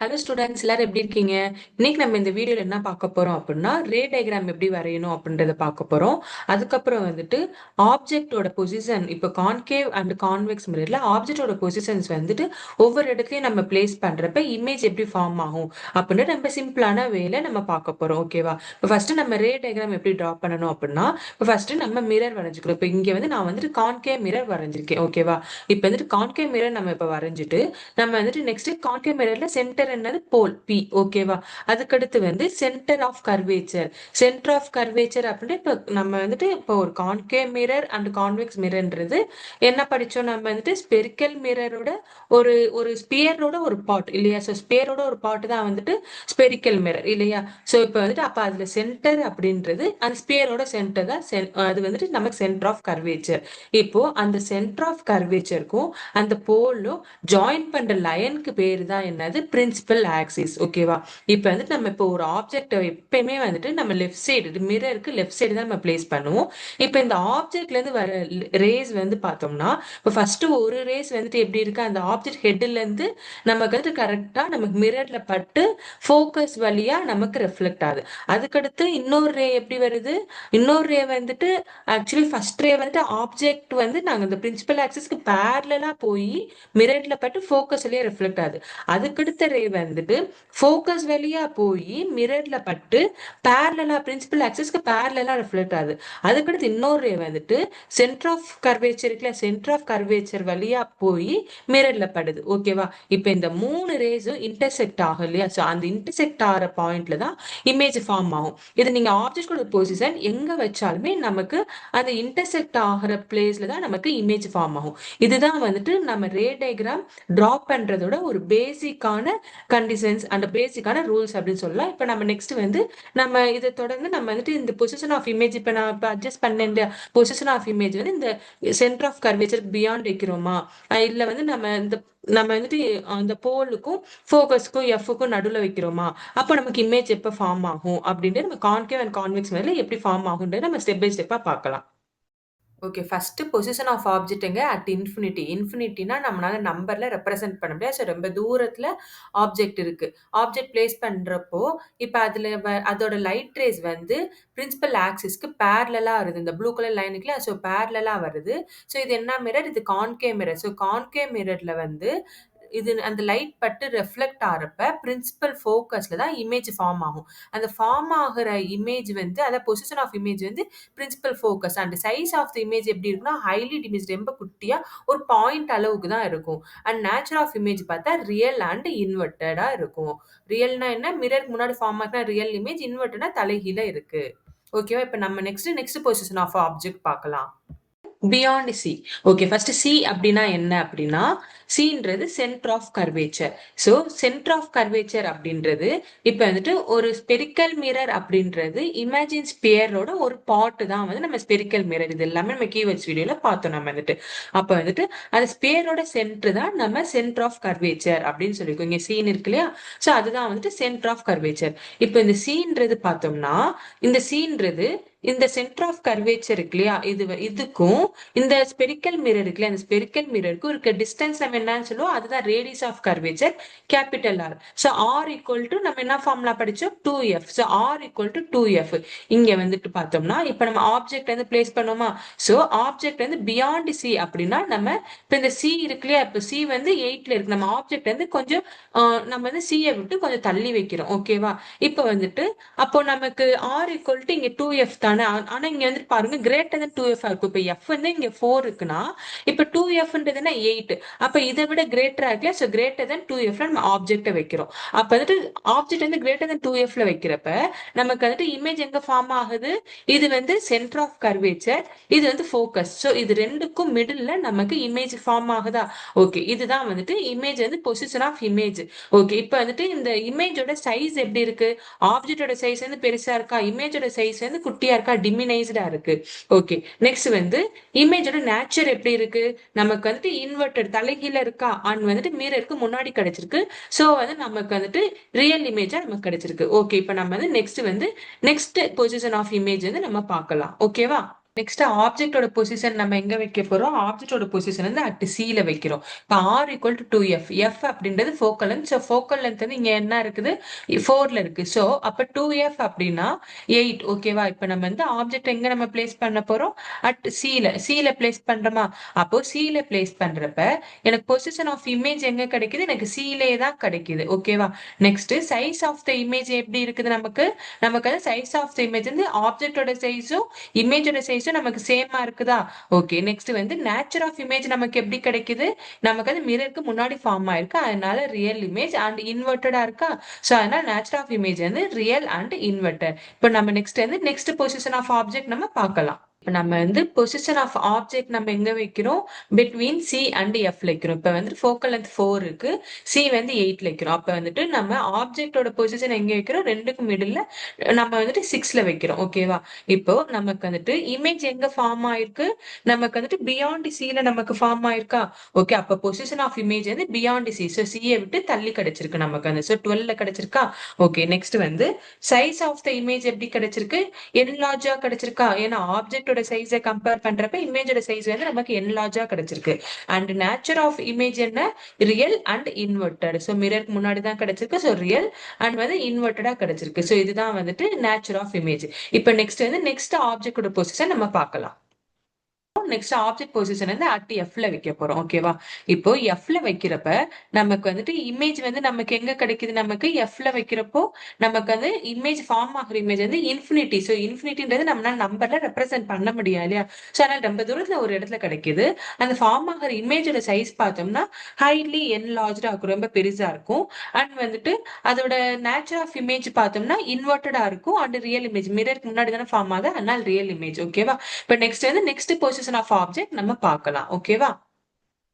Hello students, எல்லாரும் எப்படி இருக்கீங்க? இன்னைக்கு நம்ம இந்த வீடியோல என்ன பார்க்க போறோம் அப்படின்னா, ரே டயக்ராம் எப்படி வரையணும் அப்படின்றத பார்க்க போறோம். அதுக்கப்புறம் வந்துட்டு ஆப்ஜெக்டோட பொசிஷன், இப்போ கான்கேவ் அண்ட் கான்வெக்ஸ் மிரர்ல ஆப்ஜெக்டோட பொசிஷன்ஸ் வந்துட்டு ஒவ்வொரு இடத்துலயும் நம்ம பிளேஸ் பண்றப்ப இமேஜ் எப்படி ஃபார்ம் ஆகும் அப்படின்னு நம்ம சிம்பிளான வேல நம்ம பார்க்க போறோம். ஓகேவா? இப்போ ஃபர்ஸ்ட் நம்ம ரே டயக்ராம் எப்படி டிரா பண்ணணும் அப்படின்னா, இப்போ ஃபர்ஸ்ட் நம்ம மிரர் வரைஞ்சுக்கிறோம். இப்போ இங்க வந்து நான் வந்துட்டு கான்கேவ் மிரர் வரைஞ்சிருக்கேன். ஓகேவா? இப்போ வந்துட்டு கான்கேவ் மிரர் நம்ம இப்போ வரைஞ்சிட்டு நம்ம வந்துட்டு நெக்ஸ்ட் கான்கேவ் மிரர்ல சென்டர் என்னது போல் பி. ஓகேவா? அதுக்கடுத்து வந்து centre of curvature. Centre of curvature அப்படின்னா இப்போ நம்ம வந்துட்டு இப்போ ஒரு கான்கேவ் மிரர் அண்ட் கான்வெக்ஸ் மிரர்ன்றது என்ன படிச்சோம்? நம்ம வந்துட்டு ஸ்பெரிக்கல் மிரரோட ஒரு ஒரு ஸ்பியரோட ஒரு பார்ட் இல்லையா? ஸோ ஸ்பியரோட ஒரு பார்ட் தான் வந்துட்டு ஸ்பெரிக்கல் மிரர் இல்லையா? ஸோ இப்போ வந்துட்டு அப்போ அதுல சென்டர் அப்படின்றது அந்த ஸ்பியரோட சென்டர் தான். அது வந்துட்டு நமக்கு சென்டர் ஆஃப் கர்வேச்சர். இப்போ அந்த சென்டர் ஆஃப் கர்வேச்சருக்கும் அந்த போலும் ஜாயின் பண்ற லைனுக்கு பேரு தான் என்னது? Principal axis. ஓகேவா? இப்போ வந்துட்டு நம்ம இப்போ ஒரு ஆப்ஜெக்ட் எப்பயுமே வந்துட்டு நம்ம லெஃப்ட் சைடு மிரருக்கு லெஃப்ட் சைடு தான் நம்ம பிளேஸ் பண்ணுவோம். இப்போ இந்த ஆப்ஜெக்ட்ல இருந்து வர ரேஸ் வந்து பார்த்தோம்னா, இப்போ ஃபர்ஸ்ட் ஒரு ரேஸ் வந்துட்டு எப்படி இருக்கு? அந்த ஆப்ஜெக்ட் ஹெட்ல இருந்து நமக்கு வந்து கரெக்டா நமக்கு மிரர்ல பட்டு ஃபோக்கஸ் வழியா நமக்கு ரிஃப்ளெக்ட் ஆகுது. அதுக்கடுத்து இன்னொரு ரே எப்படி வருது? இன்னொரு ரே வந்துட்டு ஆக்சுவலி ஃபர்ஸ்ட் ரே வந்துட்டு ஆப்ஜெக்ட் வந்து நாங்க இந்த பிரின்சிபல் ஆக்சிஸ்க்கு பேரலா போய் மிரர்ல பட்டு ஃபோக்கஸ் வழியா ரிஃப்ளெக்ட் ஆகுது. அதுக்கடுத்த ரே வந்துட்டு ஃபோக்கஸ் வழியா போய் மிரர்ல பட்டு பேரலா பிரின்சிபல் ஆக்சிஸ்க்கு பேரலா ரிஃப்ளெக்ட் ஆகுது. அதுக்கடுத்து இன்னொரு ரே வந்துட்டு சென்டர் ஆஃப் கர்வேச்சர் இருக்குல்ல, சென்டர் ஆஃப் கர்வேச்சர் வழியா போய் மிரர்ல படுது. ஓகேவா? இப்போ இந்த மூணு ரேஸும் இன்டர்செக்ட் ஆகும் இல்லையா? ஸோ அந்த இன்டர்செக்ட் ஆகிற பாயிண்ட்ல தான் இமேஜ் ஃபார்ம் ஆகும். இது நீங்க ஆப்ஜெக்டோட பொசிஷன் எங்க வச்சாலுமே நமக்கு அந்த இன்டர்செக்ட் ஆகிற பிளேஸ்ல தான் நமக்கு இமேஜ் ஃபார்ம் ஆகும். இதுதான் வந்துட்டு நம்ம ரே டயக்ராம் டிரா பண்றதோட ஒரு பேசிக்கான கண்டிஷன்ஸ் அண்ட் பேசிக்கான ரூல்ஸ் அப்படின்னு சொல்லலாம். இப்போ நம்ம நெக்ஸ்ட் வந்து நம்ம இதை தொடர்ந்து நம்ம வந்துட்டு இந்த பொசிஷன் ஆஃப் இமேஜ் இப்போ நான் இப்போ அட்ஜஸ்ட் பண்ண இந்த பொசிஷன் ஆஃப் இமேஜ் வந்து இந்த சென்டர் ஆஃப் கர்வேச்சர் பியாண்ட் வைக்கிறோமா, இல்ல வந்து நம்ம வந்துட்டு அந்த போலுக்கும் ஃபோக்கஸ்க்கும் எஃப்க்கும் நடுவில் வைக்கிறோமா, அப்போ நமக்கு இமேஜ் எப்போ ஃபார்ம் ஆகும் அப்படின்ட்டு நம்ம கான்கேவ் அண்ட் கான்வெக்ஸ் மேல எப்படி ஃபார்ம் ஆகுன்றது நம்ம ஸ்டெப் பை ஸ்டெப்பா பார்க்கலாம். ஓகே, ஃபர்ஸ்ட் பொசிஷன் ஆஃப் ஆப்ஜெக்ட்டுங்க அட் இன்ஃபினிட்டி. இன்ஃபினிட்டினா நம்மளால நம்பர்ல ரெப்ரசென்ட் பண்ண முடியாது. ஸோ ரொம்ப தூரத்துல ஆப்ஜெக்ட் இருக்கு. ஆப்ஜெக்ட் பிளேஸ் பண்றப்போ இப்போ அதுல அதோட லைட் ரேஸ் வந்து பிரின்சிபல் ஆக்சிஸ்க்கு பேரலா வருது. இந்த ப்ளூ கலர் லைனுக்குல ஸோ பேரலா வருது. ஸோ இது என்ன மிரர்? இது கான்கேவ் மிரர். ஸோ கான்கேவ் மிரர்ல வந்து இது அந்த லைட் பட்டு ரெஃப்ளெக்ட் ஆகிறப்ப பிரின்சிபல் ஃபோக்கஸ்ல தான் இமேஜ் ஃபார்ம் ஆகும். அந்த ஃபார்ம் ஆகிற இமேஜ் வந்து அத பொசிஷன் ஆஃப் இமேஜ் வந்து principal focus and size of the image எப்படி இருக்குன்னா ஹைலி டிமிஸ்ட், ரொம்ப குட்டியா ஒரு பாயிண்ட் அளவுக்கு தான் இருக்கும். அண்ட் நேச்சர் ஆஃப் இமேஜ் பார்த்தா ரியல் அண்ட் இன்வெர்டடா இருக்கும். ரியல்னா என்ன? மிரர் முன்னாடி ஃபார்ம் ஆகினா ரியல் இமேஜ், இன்வெர்டட்னா தலைகீழ இருக்கு. ஓகேவா? இப்போ நம்ம நெக்ஸ்ட் பொசிஷன் ஆஃப் ஆப்ஜெக்ட் பார்க்கலாம். Beyond C. Okay, first C அப்படின்னா என்ன அப்படின்னா, சின்றது centre of curvature. So centre of curvature அப்படின்றது இப்போ வந்துட்டு ஒரு ஸ்பெரிக்கல் மிரர் அப்படின்றது இமேஜின் ஸ்பியரோட ஒரு பார்ட் தான் வந்து நம்ம ஸ்பெரிக்கல் மிரர். இது எல்லாமே நம்ம கீவேர்ட்ஸ் வீடியோல பார்த்தோம் நம்ம வந்துட்டு. அப்போ வந்துட்டு அந்த ஸ்பியரோட சென்டர் தான் நம்ம சென்டர் ஆஃப் கர்வேச்சர் அப்படின்னு சொல்லியிருக்கோம். இங்க சீன் இருக்கு இல்லையா? ஸோ அதுதான் வந்துட்டு சென்டர் ஆஃப் கர்வேச்சர். இப்போ இந்த சீன்றது பார்த்தோம்னா, இந்த சீன்றது இந்த சென்டர் ஆஃப் கர்வேச்சர் இருக்கு இல்லையா, இதுக்கும் இந்த ஸ்பெரிக்கல் மிரர் இருக்குல்ல, அந்த ஸ்பெரிக்கல் மிரருக்கு இருக்க டிஸ்டன்ஸ் நம்ம என்னன்னு சொல்லுவோம்? அதுதான் radius of curvature, capital R. So R equal to நம்ம என்ன ஃபார்முலா படிச்சோம்? 2f. So R equal to 2f. இங்க வந்துட்டு பார்த்தோம்னா இப்போ நம்ம ஆப்ஜெக்ட் வந்து பிளேஸ் பண்ணுவோமா? ஸோ ஆப்ஜெக்ட் வந்து பியாண்ட் சி அப்படின்னா நம்ம இப்போ இந்த சி இருக்கு இல்லையா, இப்போ சி வந்து 8ல இருக்கு. நம்ம ஆப்ஜெக்ட் வந்து கொஞ்சம் நம்ம வந்து சியை விட்டு கொஞ்சம் தள்ளி வைக்கிறோம். ஓகேவா? இப்போ வந்துட்டு அப்போ நமக்கு ஆர் ஈக்குவல் டு இங்க 2f தானே. ஆனா இங்க வந்து பாருங்க கிரேட்டர் than 2f இருக்கும். இப்போ f வந்து இங்க 4 இருக்குன்னா இப்போ 2fன்றது என்ன? 8. அப்ப இதை விட கிரேட்டரா இருக்குல்ல, ஸோ கிரேட்டர் than 2fல நம்ம ஆப்ஜெக்ட வைக்கிறோம். அப்ப வந்துட்டு ஆப்ஜெக்ட் வந்து கிரேட்டர் than 2fல வைக்கிறப்ப நமக்கு வந்துட்டு இமேஜ் எங்க ஃபார்ம் ஆகுது? இது வந்து சென்டர் ஆஃப் கர்வேச்சர், இது வந்து ஃபோக்கஸ். ஸோ இது ரெண்டுக்கும் மிடில்ல நமக்கு இமேஜ் ஃபார்ம் ஆகுதா? ஓகே, இதுதான் வந்துட்டு இமேஜ் வந்து பொசிஷன் ஆஃப் இமேஜ். ஓகே, இப்போ வந்துட்டு இந்த இமேஜோட சைஸ் எப்படி இருக்கு? ஆப்ஜெக்டோட சைஸ் வந்து பெருசா இருக்கா, இமேஜோட சைஸ் வந்து குட்டியா இருக்கா, டிமினைஸ்டா இருக்கு. ஓகே, நெக்ஸ்ட் வந்து இமேஜோட நேச்சர் எப்படி இருக்கு? நமக்கு வந்துட்டு இன்வெர்டட் தலைகீழ இருக்கா, அண்ட் வந்துட்டு மிரருக்கு முன்னாடி கிடைச்சிருக்கு. சோ வந்து நமக்கு வந்துட்டு ரியல் இமேஜா நமக்கு கிடைச்சிருக்கு. ஓகே, இப்போ நம்ம வந்து நெக்ஸ்ட் பொசிஷன் ஆஃப் இமேஜ் வந்து நம்ம பார்க்கலாம். ஓகேவா? நெக்ஸ்ட் ஆப்ஜெக்ட்டோட பொசிஷன் நம்ம எங்க வைக்க போறோம்? ஆப்ஜெக்ட்டோட பொசிஷன் வந்து அட் சில வைக்கிறோம். இப்போ R equal to 2f. F அப்படின்றது focal length. So focal length வந்து இங்க என்ன இருக்குது? 4ல இருக்கு. ஸோ அப்ப 2f அப்படின்னா 8. ஓகேவா? இப்போ நம்ம வந்து ஆப்ஜெக்ட் எங்க நம்ம பிளேஸ் பண்ண போறோம்? அட் சில பிளேஸ் பண்றோமா? அப்போ சில பிளேஸ் பண்றப்ப எனக்கு பொசிஷன் ஆஃப் இமேஜ் எங்க கிடைக்குது? எனக்கு சிலே தான் கிடைக்குது. ஓகேவா? Next size of the image எப்படி இருக்குது நமக்கு? நமக்கு வந்து சைஸ் ஆஃப் த இமேஜ் வந்து ஆப்ஜெக்ட்டோட சைஸும் இமேஜோட சைஸும் நமக்கு சேமா இருக்குதா? ஓகே. நெக்ஸ்ட் வந்து நேச்சர் ஆஃப் இமேஜ் நமக்கு எப்படி கிடைக்குது? நமக்கு வந்து மிரருக்கு முன்னாடி ஃபார்ம் ஆயிருக்கு. அதனால ரியல் இமேஜ் அண்ட் இன்வெர்ட்டடா இருக்கா? ஸோ அதனால நேச்சர் ஆஃப் இமேஜ் வந்து ரியல் அண்ட் இன்வெர்ட்டட். இப்போ நம்ம நெக்ஸ்ட் வந்து நெக்ஸ்ட் பொசிஷன் ஆஃப் ஆப்ஜெக்ட் நம்ம பார்க்கலாம். இப்ப நம்ம வந்து பொசிஷன் ஆஃப் ஆப்ஜெக்ட் நம்ம எங்க வைக்கிறோம்? பிட்வீன் சி அண்ட் எஃப்ல வைக்கிறோம். இப்ப வந்து ஃபோக்கல் லென்த் 4 இருக்கு. சி வந்து 8ல வைக்கிறோம். அப்ப வந்துட்டு நம்ம ஆப்ஜெக்டோட பொசிஷன் எங்க வைக்கிறோம்? ரெண்டுக்கும் மிடில்ல நம்ம வந்துட்டு 6ல வைக்கிறோம். ஓகேவா? இப்போ நமக்கு வந்துட்டு இமேஜ் எங்க ஃபார்ம் ஆயிருக்கு? நமக்கு வந்துட்டு பியாண்ட் சில நமக்கு ஃபார்ம் ஆயிருக்கா? ஓகே. அப்ப பொசிஷன் ஆஃப் இமேஜ் வந்து பியாண்ட் சி. ஸோ சியை விட்டு தள்ளி கிடைச்சிருக்கு நமக்கு வந்து. ஸோ 12ல கிடைச்சிருக்கா? ஓகே. நெக்ஸ்ட் வந்து சைஸ் ஆஃப் த இமேஜ் எப்படி கிடைச்சிருக்கு? என்லார்ஜா கிடைச்சிருக்கா? ஏன்னா ஆப்ஜெக்டோட சைஸை கம்பேர் பண்றப்ப இமேஜோட சைஸ் வந்து நமக்கு என்லார்ஜா கிடைச்சிருக்கு. அண்ட் நேச்சர் ஆஃப் இமேஜ் என்ன? Real and inverted. ஸோ மிரருக்கு முன்னாடி தான் கிடைச்சிருக்கு. ஸோ ரியல் அண்ட் வந்து இன்வெர்ட்டடா கிடைச்சிருக்கு. ஸோ இதுதான் வந்துட்டு நேச்சர் ஆஃப் இமேஜ். இப்ப நெக்ஸ்ட் வந்து நெக்ஸ்ட் ஆப்ஜெக்டோட பொசிஷன் நம்ம பார்க்கலாம். நெக்ஸ்ட் ஆப்ஜெக்ட் பொசிஷன் வந்து அட் எஃப்ல வைக்க போறோம். ஓகேவா? இப்போ எஃப்ல வைக்கிறப்ப நமக்கு வந்துட்டு இமேஜ் வந்து நமக்கு எங்க கிடைக்குது? நமக்கு எஃப்ல வைக்கிறப்போ நமக்கு வந்து இமேஜ் ஃபார்ம் ஆகுற இமேஜ் வந்து இன்ஃபினிட்டி. ஸோ இன்ஃபினிட்டின்றது நம்மளால நம்பர்ல ரெப்ரசென்ட் பண்ண முடியாது இல்லையா? ஸோ அதனால ரொம்ப தூரத்துல ஒரு இடத்துல கிடைக்குது. அந்த ஃபார்ம் ஆகிற இமேஜோட சைஸ் பார்த்தோம்னா ஹைலி என்லார்ஜா இருக்கும். ரொம்ப பெருசா இருக்கும். அண்ட் வந்துட்டு அதோட நேச்சர் ஆஃப் இமேஜ் பார்த்தோம்னா இன்வெர்ட்டடா இருக்கும். அண்ட் ரியல் இமேஜ் மிரருக்கு முன்னாடி தானே ஃபார்ம் ஆகுது. அதனால ரியல் இமேஜ். ஓகேவா? இப்ப நெக்ஸ்ட் வந்து நெக்ஸ்ட் பொசிஷன் ஆஃப் ஆப்ஜெக்ட் நம்ம பார்க்கலாம். ஓகேவா?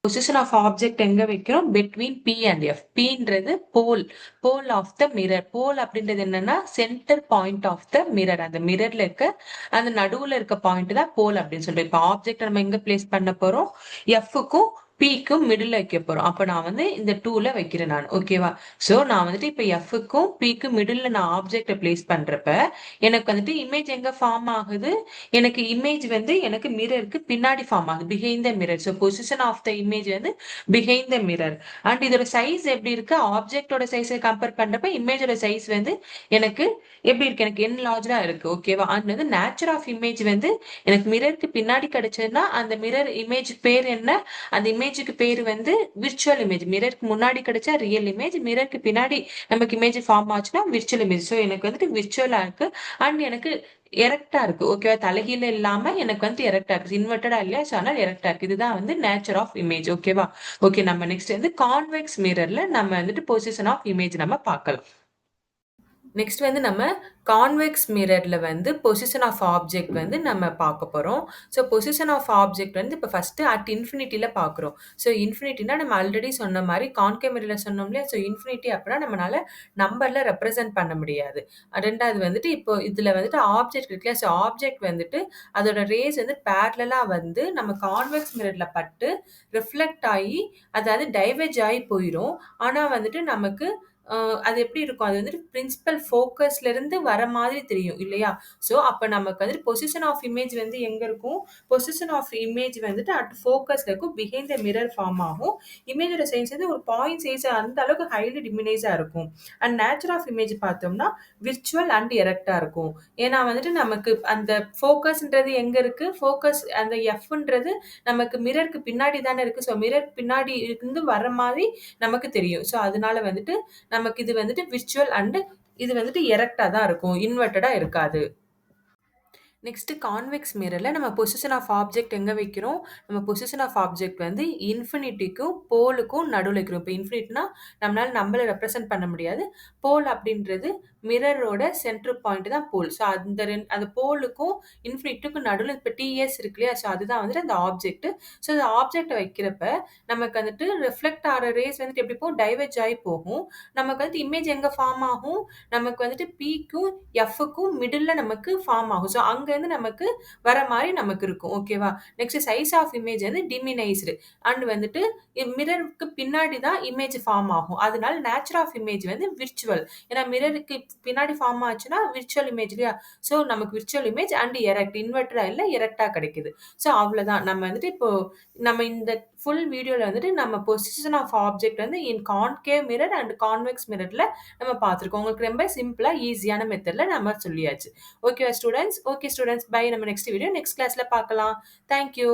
பொசிஷன் ஆஃப் ஆப்ஜெக்ட் எங்க வைக்கிறோம்? Between P and F. பீன்றது pole of the mirror. Pole அப்படின்றது என்னன்னா centre point of the mirror. அந்த மிரர்ல இருக்க அந்த நடுவுல இருக்க பாயிண்ட் தான் போல் அப்படின்னு சொல்லிட்டு. இப்போ ஆப்ஜெக்ட் நம்ம எங்க பிளேஸ் பண்ண போறோம்? எஃப்க்கும் பிக்கும் மிடில் வைக்க போறோம். அப்ப நான் வந்து இந்த 2ல வைக்கிறேன் நான். ஓகேவா? சோ நான் வந்துட்டு இப்ப எஃப்க்கும் பிக்கும் மிடில்ல நான் ஆப்ஜெக்ட பிளேஸ் பண்றப்ப எனக்கு வந்துட்டு இமேஜ் எங்க ஃபார்ம் ஆகுது? எனக்கு இமேஜ் வந்து எனக்கு மிரருக்கு பின்னாடி ஃபார்ம் ஆகுது. Behind the mirror. So position of the image வந்து பிஹைண்ட் த மிரர். அண்ட் இதோட சைஸ் எப்படி இருக்கு? ஆப்ஜெக்டோட சைஸை கம்பேர் பண்றப்ப இமேஜோட சைஸ் வந்து எனக்கு எப்படி இருக்கு? எனக்கு என்லார்ஜா இருக்கு. ஓகேவா? அண்ட் வந்து நேச்சர் ஆஃப் இமேஜ் வந்து எனக்கு மிரருக்கு பின்னாடி கிடைச்சதுன்னா அந்த மிரர் இமேஜ் பேர் என்ன? அந்த இமேஜுக்கு பேர் வந்து விர்ச்சுவல் இமேஜ். மிரருக்கு முன்னாடி கிடைச்சா ரியல் இமேஜ், மிரருக்கு பின்னாடி நமக்கு இமேஜ் ஃபார்ம் ஆச்சுன்னா விர்ச்சுவல் இமேஜ். ஸோ எனக்கு வந்துட்டு விர்ச்சுவலா இருக்கு. அண்ட் எனக்கு எரெக்டா இருக்கு. ஓகேவா? தலைகீழ இல்லாம எனக்கு வந்து எரெக்டா இருக்கு. இன்வெர்ட்டடா இல்லையா? ஸோ அதனால எரெக்டா இருக்கு. இதுதான் வந்து நேச்சர் ஆஃப் இமேஜ். ஓகேவா? ஓகே. நம்ம நெக்ஸ்ட் வந்து கான்வெக்ஸ் மிரர்ல நம்ம வந்துட்டு பொசிஷன் ஆஃப் இமேஜ் நம்ம பார்க்கலாம். நெக்ஸ்ட் வந்து நம்ம கான்வெக்ஸ் மிரர்ல வந்து பொசிஷன் ஆஃப் ஆப்ஜெக்ட் வந்து நம்ம பார்க்க போறோம். ஸோ பொசிஷன் ஆஃப் ஆப்ஜெக்ட் வந்து இப்போ ஃபர்ஸ்ட் அட் இன்ஃபினிட்டில பார்க்குறோம். ஸோ இன்ஃபினிட்டினா நம்ம ஆல்ரெடி சொன்ன மாதிரி கான்கேவ் மிரர்ல சொன்னோம் இல்லையா? ஸோ இன்ஃபினிட்டி அப்படின்னா நம்மளால நம்பர்ல ரெப்ரசென்ட் பண்ண முடியாது. ரெண்டாவது வந்துட்டு இப்போ இதுல வந்துட்டு ஆப்ஜெக்ட் இருக்கு இல்லையா? ஸோ ஆப்ஜெக்ட் வந்துட்டு அதோட ரேஸ் வந்து பேரலா வந்து நம்ம கான்வெக்ஸ் மிரர்ல பட்டு ரிஃப்ளெக்ட் ஆகி அதாவது டைவர்ஜ் ஆகி போயிடும். ஆனா வந்துட்டு நமக்கு அது எப்படி இருக்கும்? அது வந்துட்டு பிரின்சிபல் ஃபோக்கஸ்ல இருந்து வர மாதிரி தெரியும் இல்லையா? ஸோ அப்ப நமக்கு வந்துட்டு பொசிஷன் ஆஃப் இமேஜ் வந்து எங்க இருக்கும்? பொசிஷன் ஆஃப் இமேஜ் வந்துட்டு அட் ஃபோக்கஸ்ல இருக்கும். பிஹைண்ட் த மிரர் ஃபார்ம் ஆகும். இமேஜோட சைஸ் வந்து ஒரு பாயிண்ட் சைஸ் அந்த அளவுக்கு ஹைலி டிமினைஸா இருக்கும். அண்ட் நேச்சர் ஆஃப் இமேஜ் பார்த்தோம்னா விர்ச்சுவல் அண்ட் எரெக்டா இருக்கும். ஏன்னா வந்துட்டு நமக்கு அந்த ஃபோக்கஸ்ன்றது எங்க இருக்கு? ஃபோக்கஸ் அந்த எஃப்ன்றது நமக்கு மிரருக்கு பின்னாடி தானே இருக்கு. ஸோ மிரர் பின்னாடி இருந்து வர மாதிரி நமக்கு தெரியும். ஸோ அதனால வந்துட்டு நமக்கு இது வந்துட்டு விர்ச்சுவல் அண்ட் இது வந்துட்டு எரெக்டா தான் இருக்கும். இன்வெர்ட்டடா இருக்காது. நெக்ஸ்ட் கான்வெக்ஸ் மிரர்ல நம்ம பொசிஷன் ஆஃப் ஆப்ஜெக்ட் எங்க வைக்கிறோம்? நம்ம பொசிஷன் ஆஃப் ஆப்ஜெக்ட் வந்து இன்ஃபினிட்டிக்கும் போலுக்கும் நடுவுல வைக்கிறோம். இப்போ இன்ஃபினிட்னா நம்மளால நம்பரை ரெப்ரசென்ட் பண்ண முடியாது. போல் அப்படின்றது மிரரோட சென்டர் பாயிண்ட் தான் போல். ஸோ அந்த போலுக்கும் இன்ஃபினிட்டுக்கும் நடுவில் இப்போ டிஎஸ் இருக்கு இல்லையா? ஸோ அதுதான் வந்துட்டு அந்த ஆப்ஜெக்ட். ஸோ அந்த ஆப்ஜெக்ட் வைக்கிறப்ப நமக்கு வந்துட்டு ரிஃப்ளெக்ட் ஆகிற ரேஸ் வந்துட்டு எப்படி போகும்? டைவர்ஜ் ஆகி போகும். நமக்கு வந்துட்டு இமேஜ் எங்க ஃபார்ம் ஆகும்? நமக்கு வந்துட்டு பிக்கும் எஃப்க்கும் மிடில்ல நமக்கு ஃபார்ம் ஆகும். ஸோ அங்கேருந்து நமக்கு வர மாதிரி நமக்கு இருக்கும். ஓகேவா? நெக்ஸ்ட் சைஸ் ஆஃப் இமேஜ் வந்து டிமினைஸ்டு அண்ட் வந்துட்டு மிரருக்கு பின்னாடி தான் இமேஜ் ஃபார்ம் ஆகும். அதனால நேச்சர் ஆஃப் இமேஜ் வந்து விர்ச்சுவல். ஏன்னா மிரருக்கு பின்னாடி ஃபார்ம் ஆச்சுன்னா விர்ச்சுவல் இமேஜ் இல்லையா? ஸோ நமக்கு விர்ச்சுவல் இமேஜ் அண்ட் எரெக்ட் இன்வெர்ட்டடா இல்ல எரெக்ட்டா கிடைக்குது. ஸோ அவ்வளோதான். நம்ம வந்துட்டு இப்போ நம்ம இந்த ஃபுல் வீடியோல வந்துட்டு நம்ம பொசிஷன் ஆஃப் ஆப்ஜெக்ட் வந்து இன் கான்கேவ் மிரர் அண்ட் கான்வெக்ஸ் மிரர்ல நம்ம பார்த்துருக்கோம். உங்களுக்கு ரொம்ப சிம்பிளா, ஈஸியான மெத்தட்ல நம்ம சொல்லியாச்சு. ஓகேவா ஸ்டூடண்ட்ஸ்? Okay students, bye. நம்ம நெக்ஸ்ட் வீடியோ நெக்ஸ்ட் கிளாஸ்ல பார்க்கலாம். Thank you.